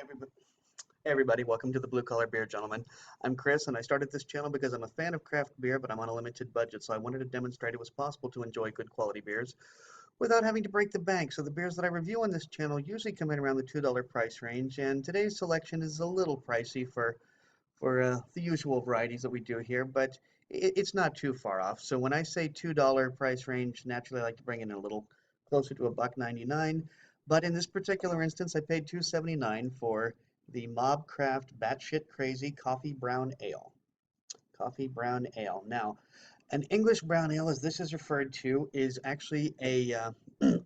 everybody. Hey everybody, welcome to the Blue Collar Beer Gentleman. I'm Chris, and I started this channel because I'm a fan of craft beer, but I'm on a limited budget, so I wanted to demonstrate it was possible to enjoy good quality beers without having to break the bank. So the beers that I review on this channel usually come in around the $2 price range, and today's selection is a little pricey for the usual varieties that we do here, but it's not too far off. So when I say $2 price range, naturally I like to bring in a little closer to $1.99. But in this particular instance, I paid $2.79 for the Mobcraft Batshit Crazy Coffee Brown Ale. Coffee Brown Ale. Now, an English brown ale, as this is referred to, is actually a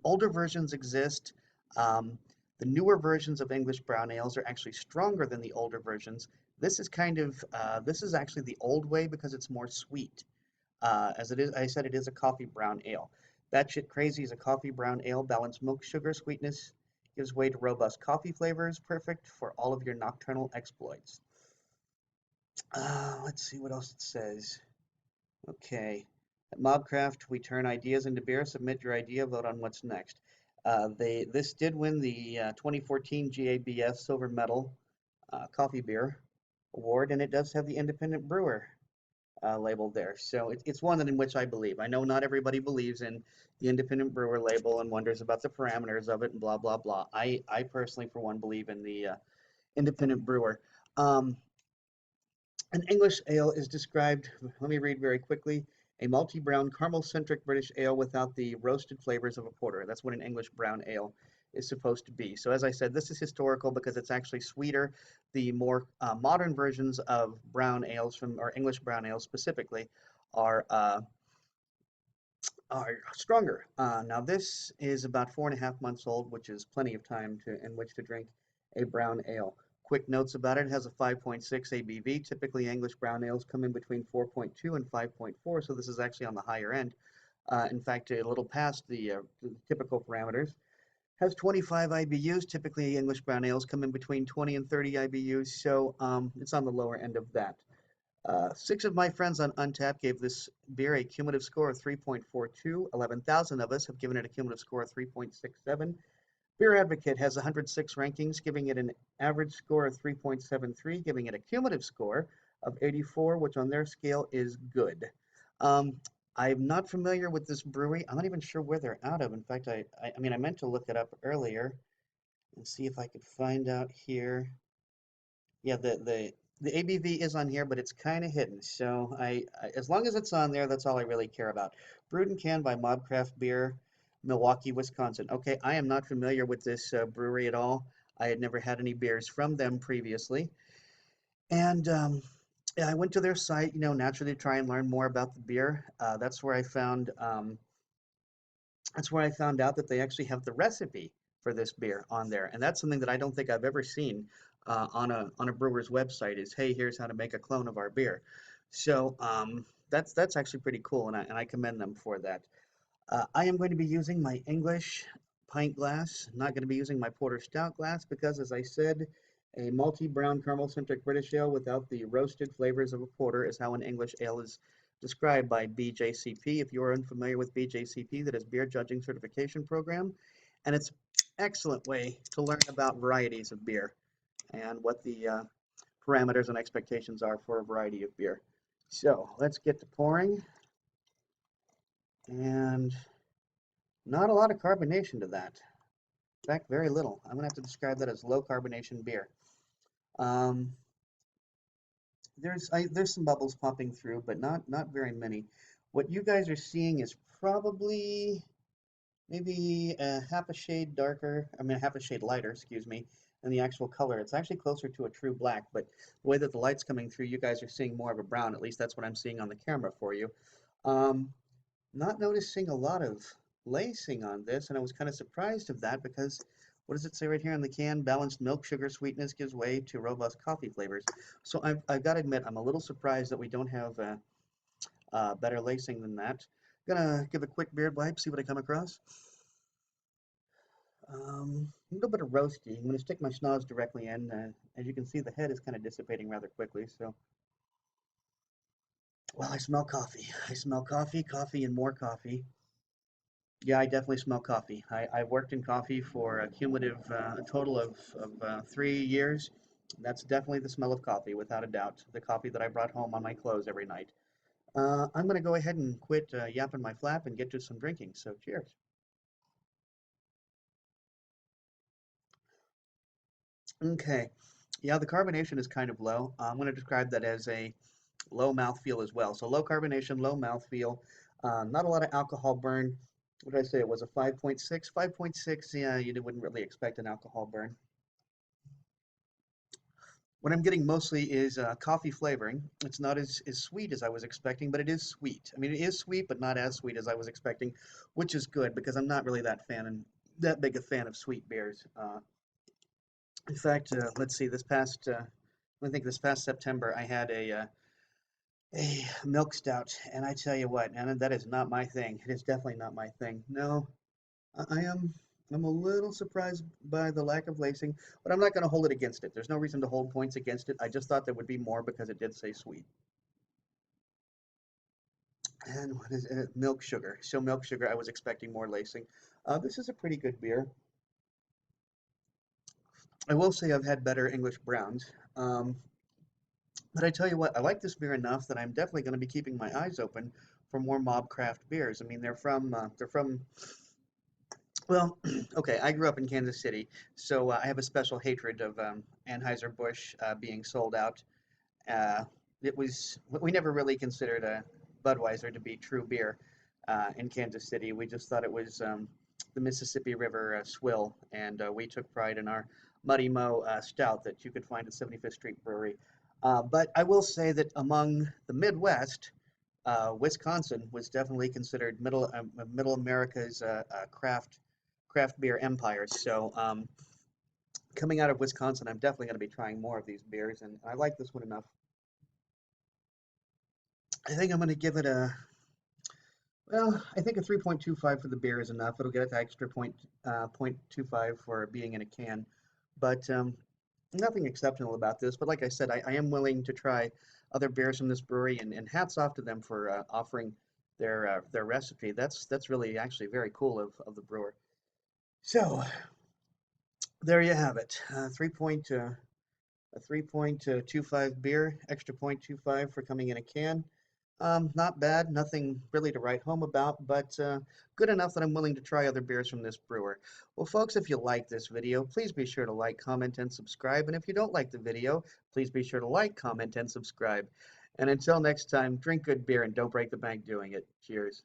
older versions exist. Um, the newer versions of English brown ales are actually stronger than the older versions. This is this is actually the old way because it's more sweet. As it is, I said it is a coffee brown ale. Batshit Crazy is a coffee brown ale. Balanced milk sugar sweetness gives way to robust coffee flavors, perfect for all of your nocturnal exploits. Let's see what else it says. Okay. At Mobcraft, we turn ideas into beer. Submit your idea, vote on what's next. This did win the 2014 GABF Silver Medal Coffee Beer Award, and it does have the Independent Brewer label there. So it's one that in which I believe. I know not everybody believes in the Independent Brewer label and wonders about the parameters of it and blah, blah, blah. I personally, for one, believe in the Independent Brewer. Um, An English ale is described, let me read very quickly, a malty brown caramel-centric British ale without the roasted flavors of a porter. That's what an English brown ale is supposed to be. So as I said, this is historical because it's actually sweeter. The more modern versions of brown ales or English brown ales specifically, are uh, are stronger. Now this is about 4.5 months old, which is plenty of time in which to drink a brown ale. Quick notes about it: it has a 5.6 ABV. Typically English brown ales come in between 4.2 and 5.4, so this is actually on the higher end. In fact, a little past the typical parameters. Has 25 IBUs. Typically English brown ales come in between 20 and 30 IBUs, so it's on the lower end of that. Six of my friends on Untappd gave this beer a cumulative score of 3.42. 11,000 of us have given it a cumulative score of 3.67. Beer Advocate has 106 rankings, giving it an average score of 3.73, giving it a cumulative score of 84, which on their scale is good. I'm not familiar with this brewery. I'm not even sure where they're out of. In fact, I mean, I meant to look it up earlier and see if I could find out here. Yeah, the ABV is on here, but it's kind of hidden. So as long as it's on there, that's all I really care about. Brewed and canned by Mobcraftbrewing, Milwaukee, Wisconsin. Okay, I am not familiar with this brewery at all. I had never had any beers from them previously, and yeah, I went to their site, naturally to try and learn more about the beer. That's where I found out that they actually have the recipe for this beer on there, and that's something that I don't think I've ever seen on a brewer's website. Is, hey, here's how to make a clone of our beer. So that's actually pretty cool, and I commend them for that. I am going to be using my English pint glass. Not going to be using my Porter Stout glass because, as I said, a malty brown caramel-centric British ale without the roasted flavors of a porter is how an English ale is described by BJCP. If you are unfamiliar with BJCP, that is Beer Judging Certification Program, and it's an excellent way to learn about varieties of beer and what the parameters and expectations are for a variety of beer. So let's get to pouring, and not a lot of carbonation to that. In fact, very little. I'm gonna have to describe that as low carbonation beer. Um, there's some bubbles popping through, but not very many. What you guys are seeing is probably maybe a half a shade darker, I mean half a shade lighter, excuse me, than the actual color. It's actually closer to a true black, but the way that the light's coming through, you guys are seeing more of a brown. At least that's what I'm seeing on the camera for you. Um, Not noticing a lot of lacing on this, and I was kind of surprised of that because what does it say right here on the can? Balanced milk sugar sweetness gives way to robust coffee flavors. So I've got to admit, I'm a little surprised that we don't have better lacing than that. Gonna give a quick beard wipe, see what I come across. A little bit of roasty. I'm gonna stick my schnoz directly in. As you can see, the head is kind of dissipating rather quickly. So, well, I smell coffee. I smell coffee, coffee, and more coffee. Yeah, I definitely smell coffee. I worked in coffee for a total of 3 years. That's definitely the smell of coffee, without a doubt. The coffee that I brought home on my clothes every night. I'm going to go ahead and quit yapping my flap and get to some drinking. So cheers. Okay. Yeah, the carbonation is kind of low. I'm going to describe that as a low mouthfeel as well. So low carbonation, low mouthfeel, not a lot of alcohol burn. What did I say? It was a 5.6. 5.6, yeah, you wouldn't really expect an alcohol burn. What I'm getting mostly is coffee flavoring. It's not as sweet as I was expecting, but it is sweet. I mean, it is sweet, but not as sweet as I was expecting, which is good because I'm not really that big a fan of sweet beers. In fact, let's see, I think this past September, I had a milk stout, and I tell you what, and that is not my thing. It is definitely not my thing. No, I am. I'm a little surprised by the lack of lacing, but I'm not going to hold it against it. There's no reason to hold points against it. I just thought there would be more because it did say sweet. And what is it? Milk sugar. So milk sugar, I was expecting more lacing. This is a pretty good beer. I will say I've had better English browns. But I tell you what, I like this beer enough that I'm definitely going to be keeping my eyes open for more mob craft beers. I mean, they're from well, okay, I grew up in Kansas City, so I have a special hatred of Anheuser-Busch being sold out. Uh, we never really considered Budweiser to be true beer in Kansas City. We just thought it was the Mississippi River swill, and we took pride in our Muddy Mo stout that you could find at 75th Street Brewery. But I will say that among the Midwest, Wisconsin was definitely considered middle America's craft beer empire. So coming out of Wisconsin, I'm definitely going to be trying more of these beers, and I like this one enough. I think I'm going to give it I think a 3.25 for the beer is enough. It'll get it the extra point 0.25 for being in a can, but nothing exceptional about this. But like I said, I am willing to try other beers from this brewery, and hats off to them for offering their recipe. That's really actually very cool of the brewer. So there you have it. A 3.25 beer, extra 0.25 for coming in a can. Not bad, nothing really to write home about, but good enough that I'm willing to try other beers from this brewer. Well, folks, if you like this video, please be sure to like, comment, and subscribe. And if you don't like the video, please be sure to like, comment, and subscribe. And until next time, drink good beer and don't break the bank doing it. Cheers.